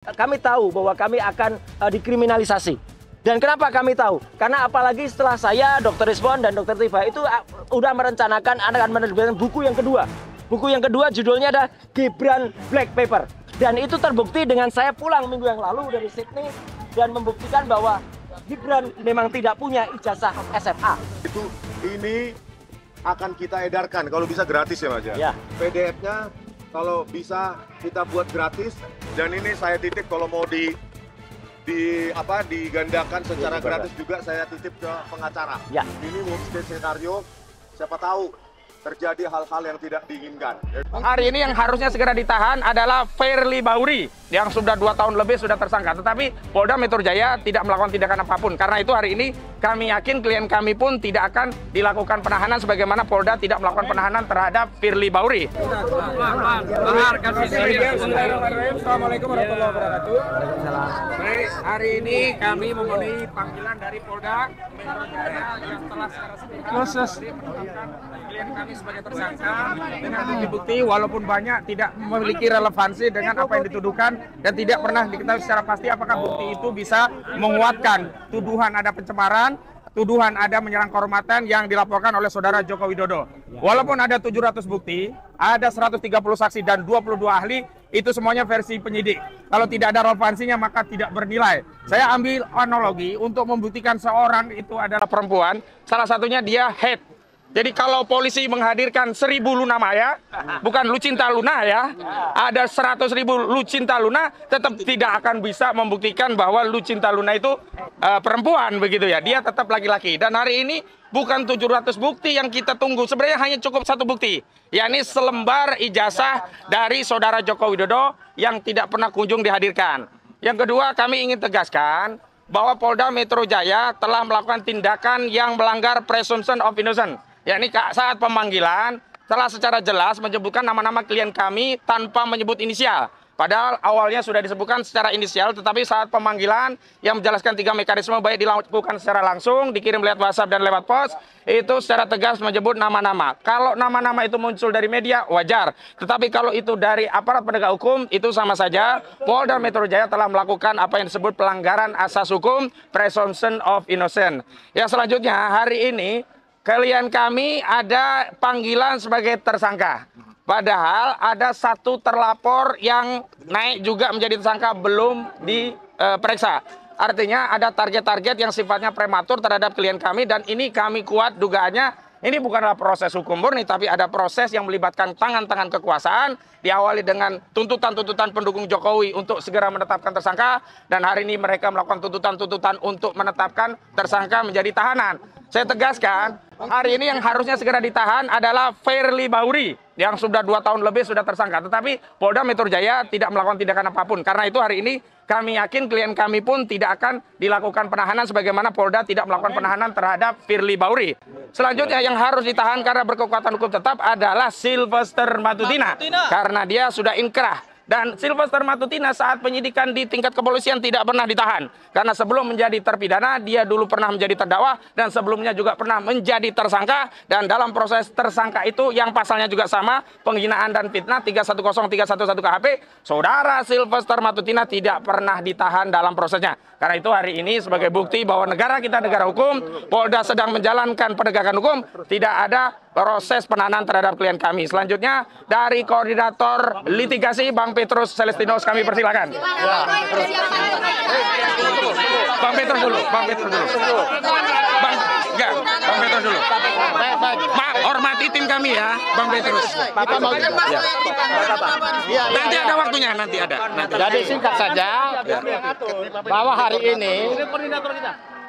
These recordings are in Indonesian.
Kami tahu bahwa kami akan dikriminalisasi. Dan kenapa kami tahu? Karena apalagi setelah saya, Dr. Rizwan dan Dr. Tifa itu udah merencanakan akan menerbitkan buku yang kedua. Buku yang kedua judulnya ada Gibran Black Paper. Dan itu terbukti dengan saya pulang minggu yang lalu dari Sydney dan membuktikan bahwa Gibran memang tidak punya ijazah SMA. Ini akan kita edarkan kalau bisa gratis ya Mas ya. PDF-nya kalau bisa kita buat gratis, dan ini saya titip kalau mau digandakan secara gratis juga saya titip ke pengacara. Ya. Ini worst case scenario, siapa tahu terjadi hal-hal yang tidak diinginkan. Hari ini yang harusnya segera ditahan adalah Firly Bahuri yang sudah 2 tahun lebih sudah tersangka. Tetapi Polda Metro Jaya tidak melakukan tindakan apapun. Karena itu hari ini kami yakin klien kami pun tidak akan dilakukan penahanan sebagaimana Polda tidak melakukan penahanan terhadap Firly Bahuri. Assalamualaikum warahmatullahi wabarakatuh. Baik, hari ini kami memenuhi panggilan dari Polda Metro Jaya yang telah secara sepihak klien kami sebagai tersangka dengan bukti-bukti walaupun banyak tidak memiliki relevansi dengan apa yang dituduhkan dan tidak pernah diketahui secara pasti apakah bukti itu bisa menguatkan tuduhan ada pencemaran, tuduhan ada menyerang kehormatan yang dilaporkan oleh saudara Joko Widodo. Walaupun ada 700 bukti, ada 130 saksi dan 22 ahli, itu semuanya versi penyidik. Kalau tidak ada relevansinya maka tidak bernilai. Saya ambil analogi untuk membuktikan seorang itu adalah perempuan, salah satunya dia head. Jadi kalau polisi menghadirkan 1000 Luna Maya, bukan Lucinta Luna ya, ada 100.000 Lucinta Luna, tetap tidak akan bisa membuktikan bahwa Lucinta Luna itu perempuan begitu ya. Dia tetap laki-laki. Dan hari ini bukan 700 bukti yang kita tunggu, sebenarnya hanya cukup 1 bukti, yakni selembar ijazah dari saudara Joko Widodo yang tidak pernah kunjung dihadirkan. Yang kedua, kami ingin tegaskan bahwa Polda Metro Jaya telah melakukan tindakan yang melanggar presumption of innocence. Yakni saat pemanggilan telah secara jelas menyebutkan nama-nama klien kami tanpa menyebut inisial. Padahal awalnya sudah disebutkan secara inisial, tetapi saat pemanggilan yang menjelaskan 3 mekanisme baik dilakukan secara langsung, dikirim lewat WhatsApp dan lewat pos, itu secara tegas menyebut nama-nama. Kalau nama-nama itu muncul dari media, wajar. Tetapi kalau itu dari aparat penegak hukum, itu sama saja. Polda Metro Jaya telah melakukan apa yang disebut pelanggaran asas hukum, presumption of innocence. Yang selanjutnya, hari ini klien kami ada panggilan sebagai tersangka. Padahal ada 1 terlapor yang naik juga menjadi tersangka belum diperiksa. Artinya ada target-target yang sifatnya prematur terhadap klien kami dan ini kami kuat dugaannya. Ini bukanlah proses hukum murni, tapi ada proses yang melibatkan tangan-tangan kekuasaan, diawali dengan tuntutan-tuntutan pendukung Jokowi untuk segera menetapkan tersangka, dan hari ini mereka melakukan tuntutan-tuntutan untuk menetapkan tersangka menjadi tahanan. Saya tegaskan, hari ini yang harusnya segera ditahan adalah Firly Bahuri yang sudah 2 tahun lebih sudah tersangka. Tetapi Polda Metro Jaya tidak melakukan tindakan apapun. Karena itu hari ini kami yakin klien kami pun tidak akan dilakukan penahanan sebagaimana Polda tidak melakukan penahanan terhadap Firly Bahuri. Selanjutnya yang harus ditahan karena berkekuatan hukum tetap adalah Sylvester Matutina. Karena dia sudah inkrah. Dan Sylvester Matutina saat penyidikan di tingkat kepolisian tidak pernah ditahan. Karena sebelum menjadi terpidana, dia dulu pernah menjadi terdakwa dan sebelumnya juga pernah menjadi tersangka. Dan dalam proses tersangka itu yang pasalnya juga sama, penghinaan dan fitnah 310311 KHP, saudara Sylvester Matutina tidak pernah ditahan dalam prosesnya. Karena itu hari ini sebagai bukti bahwa negara kita negara hukum, Polda sedang menjalankan penegakan hukum, tidak ada proses penahanan terhadap klien kami. Selanjutnya dari koordinator litigasi Bang Petrus Celestinos kami persilakan. Bang Petrus dulu, Bang Petrus dulu. Bang Petrus dulu. Mak, hormati tim kami ya, Bang Petrus. Nanti ada waktunya, nanti ada. Jadi singkat saja, bahwa hari ini,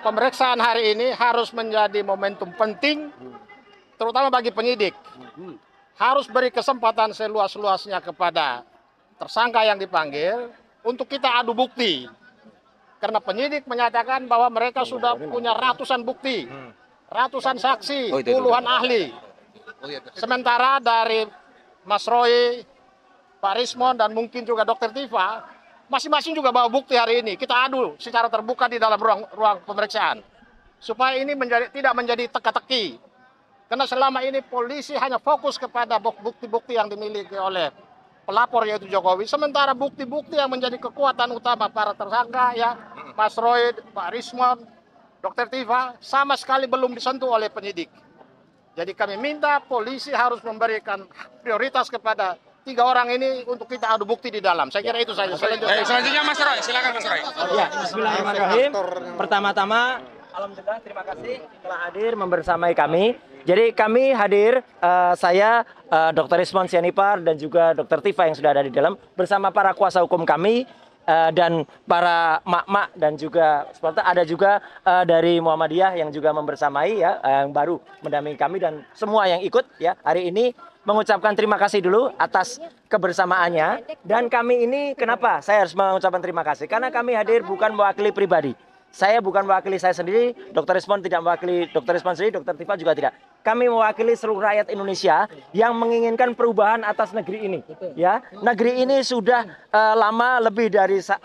pemeriksaan hari ini harus menjadi momentum penting, terutama bagi penyidik. Harus beri kesempatan seluas-luasnya kepada tersangka yang dipanggil untuk kita adu bukti. Karena penyidik menyatakan bahwa mereka sudah punya ratusan bukti, ratusan saksi, puluhan ahli. Sementara dari Mas Roy, Pak Rismon, dan mungkin juga Dr. Tifa, masing-masing juga bawa bukti hari ini. Kita adu secara terbuka di dalam ruang pemeriksaan. Supaya ini tidak menjadi teka-teki. Karena selama ini polisi hanya fokus kepada bukti-bukti yang dimiliki oleh pelapor yaitu Jokowi. Sementara bukti-bukti yang menjadi kekuatan utama para tersangka ya, Mas Roy, Pak Rismon, Dr. Tifa sama sekali belum disentuh oleh penyidik. Jadi kami minta polisi harus memberikan prioritas kepada 3 orang ini untuk kita adu bukti di dalam. Saya kira itu saja. Selanjutnya Mas Roy, silakan Mas Roy. Ya, bismillahirrahmanirrahim. Pertama-tama, alhamdulillah terima kasih telah hadir membersamai kami. Jadi kami hadir, saya, Dr. Rismon Sianipar dan juga Dr. Tifa yang sudah ada di dalam bersama para kuasa hukum kami dan para mak-mak dan juga seperti ada juga dari Muhammadiyah yang juga membersamai ya, yang baru mendampingi kami dan semua yang ikut ya hari ini mengucapkan terima kasih dulu atas kebersamaannya. Dan kami ini kenapa saya harus mengucapkan terima kasih? Karena kami hadir bukan mewakili pribadi. Saya bukan mewakili saya sendiri, Dr. Rismon tidak mewakili Dr. Rismon sendiri, Dr. Tifa juga tidak. Kami mewakili seluruh rakyat Indonesia yang menginginkan perubahan atas negeri ini. Ya, negeri ini sudah lama lebih dari 1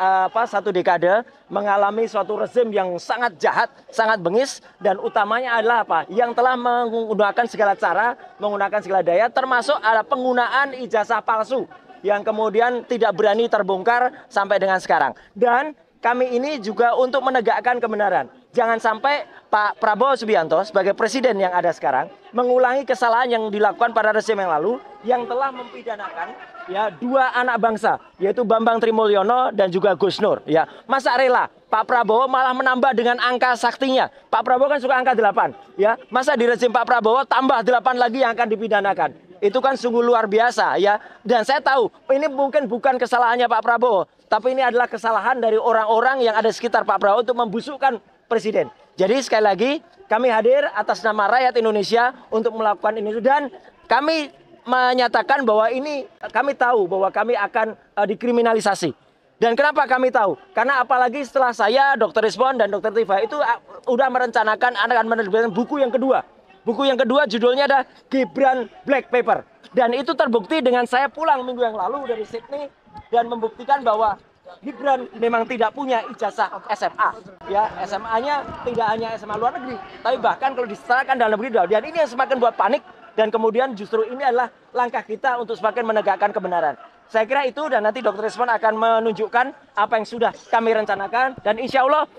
dekade mengalami suatu rezim yang sangat jahat, sangat bengis dan utamanya adalah apa? Yang telah menggunakan segala cara, menggunakan segala daya, termasuk ada penggunaan ijazah palsu yang kemudian tidak berani terbongkar sampai dengan sekarang. Dan kami ini juga untuk menegakkan kebenaran. Jangan sampai Pak Prabowo Subianto sebagai presiden yang ada sekarang mengulangi kesalahan yang dilakukan pada rezim yang lalu yang telah mempidanakan ya 2 anak bangsa yaitu Bambang Trimulyono dan juga Gus Nur ya. Masa rela Pak Prabowo malah menambah dengan angka saktinya. Pak Prabowo kan suka angka 8 ya. Masa di rezim Pak Prabowo tambah 8 lagi yang akan dipidanakan. Itu kan sungguh luar biasa ya. Dan saya tahu ini mungkin bukan kesalahannya Pak Prabowo, tapi ini adalah kesalahan dari orang-orang yang ada di sekitar Pak Prabowo untuk membusukkan presiden. Jadi sekali lagi kami hadir atas nama rakyat Indonesia untuk melakukan ini dan kami menyatakan bahwa ini kami tahu bahwa kami akan dikriminalisasi. Dan kenapa kami tahu? Karena apalagi setelah saya, Dr. Rismon dan Dr. Tifa itu udah merencanakan akan menerbitkan buku yang kedua. Buku yang kedua judulnya ada Gibran Black Paper. Dan itu terbukti dengan saya pulang minggu yang lalu dari Sydney dan membuktikan bahwa Gibran memang tidak punya ijazah SMA. Ya, SMA-nya tidak hanya SMA luar negeri, tapi bahkan kalau diserahkan dalam negeri. Dan ini yang semakin buat panik dan kemudian justru ini adalah langkah kita untuk semakin menegakkan kebenaran. Saya kira itu dan nanti Dr. Rismon akan menunjukkan apa yang sudah kami rencanakan dan insya Allah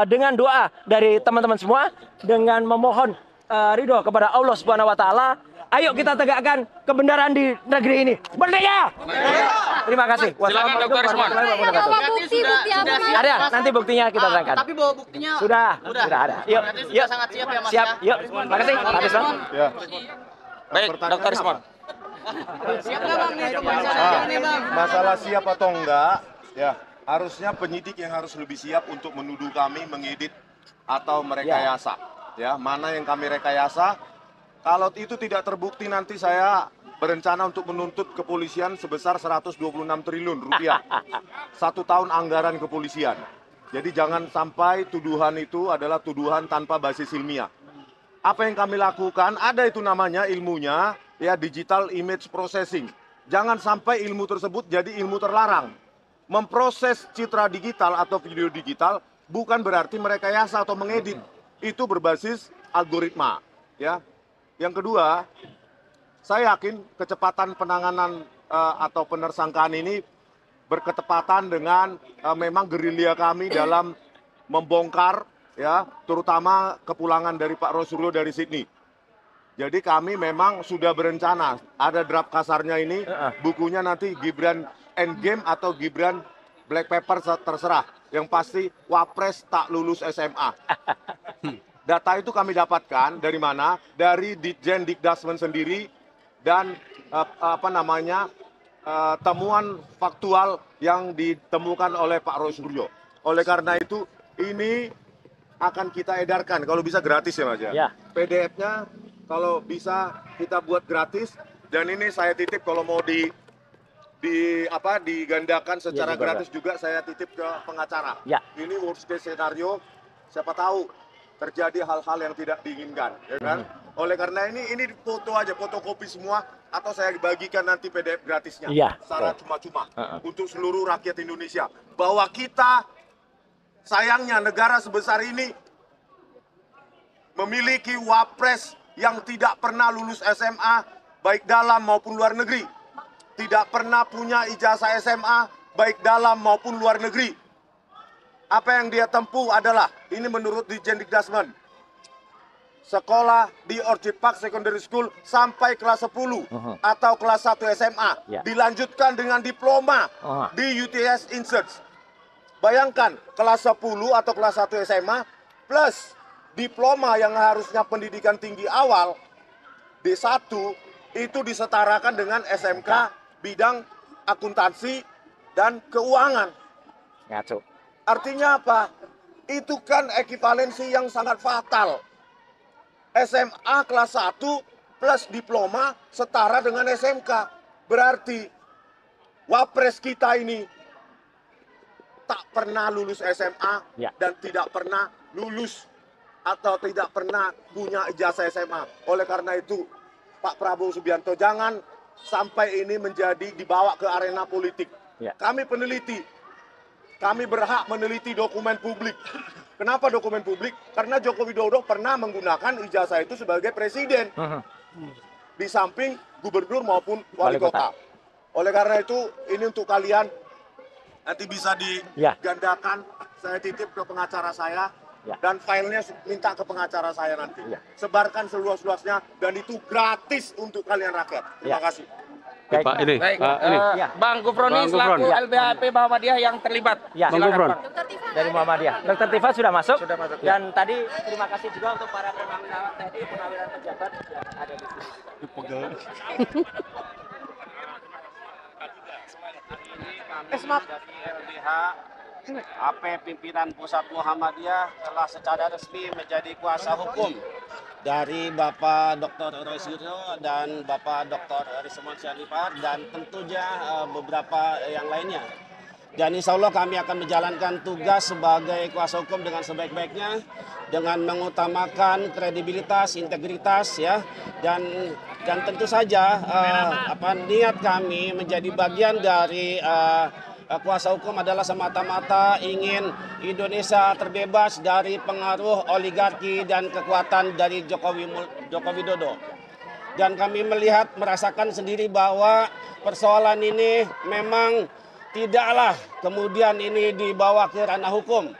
dengan doa dari teman-teman semua dengan memohon ridho kepada Allah Subhanahu wa taala, ayo kita tegakkan kebenaran di negeri ini. Merdeka! Terima kasih. Wassalamualaikum warahmatullahi wabarakatuh. Ada, nanti buktinya kita terangkan. Tapi bawa buktinya sudah ada. Yuk, sudah sangat siap ya Mas. Siap, yuk. Makasih, Pak Rismon. Ya. Baik, Dr. Rismon. Siap nggak Bang nih pemeriksaan ini Bang? Masalah siap atau enggak, ya harusnya penyidik yang harus lebih siap untuk menuduh kami mengedit atau merekayasa. Ya, mana yang kami rekayasa? Kalau itu tidak terbukti nanti saya berencana untuk menuntut kepolisian sebesar 126 triliun rupiah. 1 tahun anggaran kepolisian. Jadi jangan sampai tuduhan itu adalah tuduhan tanpa basis ilmiah. Apa yang kami lakukan, ada itu namanya ilmunya, ya digital image processing. Jangan sampai ilmu tersebut jadi ilmu terlarang. Memproses citra digital atau video digital bukan berarti merekayasa atau mengedit. Itu berbasis algoritma, ya. Yang kedua, saya yakin kecepatan penanganan atau penersangkaan ini berketepatan dengan memang gerilya kami dalam membongkar, ya, terutama kepulangan dari Pak Rosuryo dari Sydney. Jadi kami memang sudah berencana, ada draft kasarnya ini, bukunya nanti Gibran Endgame atau Gibran Black Paper terserah. Yang pasti Wapres tak lulus SMA. Data itu kami dapatkan dari mana? Dari Ditjen Dikdasmen sendiri dan temuan faktual yang ditemukan oleh Pak Rosuryo. Oleh karena itu ini akan kita edarkan kalau bisa gratis ya Mas ya. PDF-nya kalau bisa kita buat gratis dan ini saya titip kalau mau digandakan secara gratis juga saya titip ke pengacara. Ya. Ini worst case scenario, siapa tahu terjadi hal-hal yang tidak diinginkan, ya kan? Oleh karena ini foto aja, fotokopi semua atau saya bagikan nanti PDF gratisnya secara cuma-cuma untuk seluruh rakyat Indonesia bahwa kita sayangnya negara sebesar ini memiliki wapres yang tidak pernah lulus SMA baik dalam maupun luar negeri. tidak pernah punya ijazah SMA baik dalam maupun luar negeri. Apa yang dia tempuh adalah, ini menurut Dirjen Dikdasmen, sekolah di Orchid Park Secondary School sampai kelas 10 atau kelas 1 SMA. Dilanjutkan dengan diploma di UTS Insearch. Bayangkan, kelas 10 atau kelas 1 SMA plus diploma yang harusnya pendidikan tinggi awal D1 itu disetarakan dengan SMK bidang akuntansi dan keuangan. Ngaco. Artinya apa? Itu kan ekivalensi yang sangat fatal. SMA kelas 1 plus diploma setara dengan SMK. Berarti wapres kita ini tak pernah lulus SMA dan tidak pernah lulus atau tidak pernah punya ijazah SMA. Oleh karena itu, Pak Prabowo Subianto, jangan sampai ini menjadi dibawa ke arena politik. Kami peneliti, kami berhak meneliti dokumen publik. Kenapa dokumen publik? Karena Joko Widodo pernah menggunakan ijazah itu sebagai presiden. Di samping gubernur maupun wali kota. Oleh karena itu, ini untuk kalian, nanti bisa digandakan. Saya titip ke pengacara saya. Dan filenya minta ke pengacara saya nanti. Sebarkan seluas-luasnya dan itu gratis untuk kalian rakyat. Terima kasih. Baik, Pak, ini. Bang Gufroni selaku LBHP Muhammadiyah yang terlibat. Bang Gufron. Dari Muhammadiyah. Dr. Tifa sudah masuk. Dan tadi terima kasih juga untuk para purnawirawan TNI, purnawirawan pejabat yang ada di sini. LBH AP pimpinan pusat Muhammadiyah telah secara resmi menjadi kuasa hukum dari Bapak Dr. Roy Suryo dan Bapak Dr. Rismon Syarifat dan tentunya beberapa yang lainnya. Dan insya Allah kami akan menjalankan tugas sebagai kuasa hukum dengan sebaik-baiknya dengan mengutamakan kredibilitas, integritas ya dan tentu saja niat kami menjadi bagian dari kuasa hukum adalah semata-mata ingin Indonesia terbebas dari pengaruh oligarki dan kekuatan dari Joko Widodo. Dan kami merasakan sendiri bahwa persoalan ini memang tidaklah kemudian ini dibawa ke ranah hukum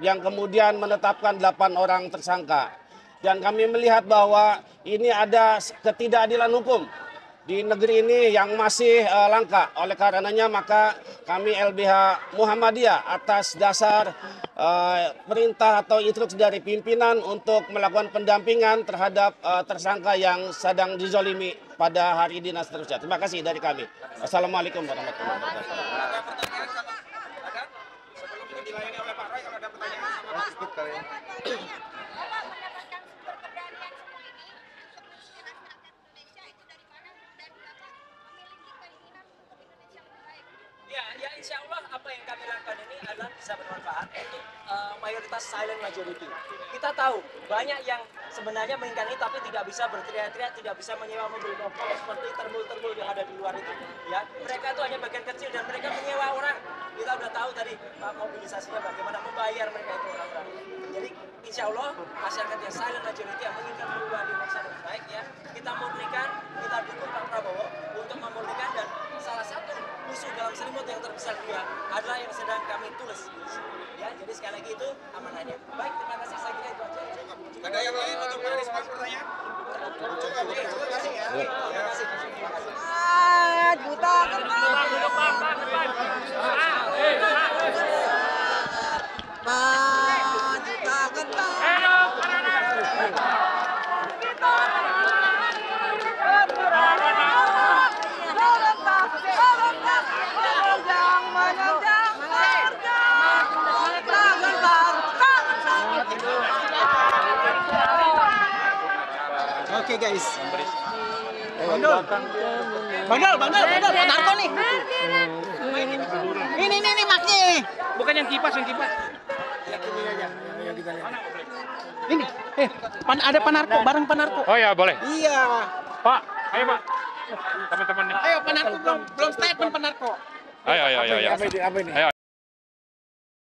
yang kemudian menetapkan 8 orang tersangka. Dan kami melihat bahwa ini ada ketidakadilan hukum di negeri ini yang masih langka. Oleh karenanya maka kami LBH Muhammadiyah atas dasar perintah atau instruksi dari pimpinan untuk melakukan pendampingan terhadap tersangka yang sedang dizolimi pada hari ini dan seterusnya. Terima kasih dari kami. Assalamualaikum warahmatullahi wabarakatuh. Sebelum dilayani oleh Pak Roy, kalau ada pertanyaan sama Pak. Ya insya Allah apa yang kami lakukan ini adalah bisa bermanfaat untuk mayoritas silent majority. Kita tahu banyak yang sebenarnya menginginkan ini tapi tidak bisa berteriak-teriak, tidak bisa menyewa mobil mewah seperti terbul-terbul yang ada di luar itu. Ya, mereka itu hanya bagian kecil dan mereka menyewa orang. Kita udah tahu tadi mobilisasinya bagaimana membayar mereka itu orang-orang. Jadi insya Allah masyarakat yang silent majority yang menginginkan perubahan di Indonesia lebih baik ya, kita murnikan, kita dukung Pak Prabowo untuk memurnikan dan salah satu musuh dalam selimut yang terbesar dia adalah yang sedang kami tulis. Ya, jadi sekali lagi itu amanahnya. Baik, terima kasih, saya kira itu aja. Ada yang lain untuk Pak Risman pertanyaan? Terima kasih ya. Terima kasih. Juta kentang. Juta kentang. Oke guys. Bang Dol, Pak Narko nih. Ini maknya nih. Bukan yang kipas, yang kipas. Ini, ada Pak Narko, bareng Pak Narko. Oh ya, boleh. Iya. Pak, ayo Pak. Teman-teman nih. Ayo Pak Narko belum statement Pak Narko. Ayo. Apa ini? Ayo.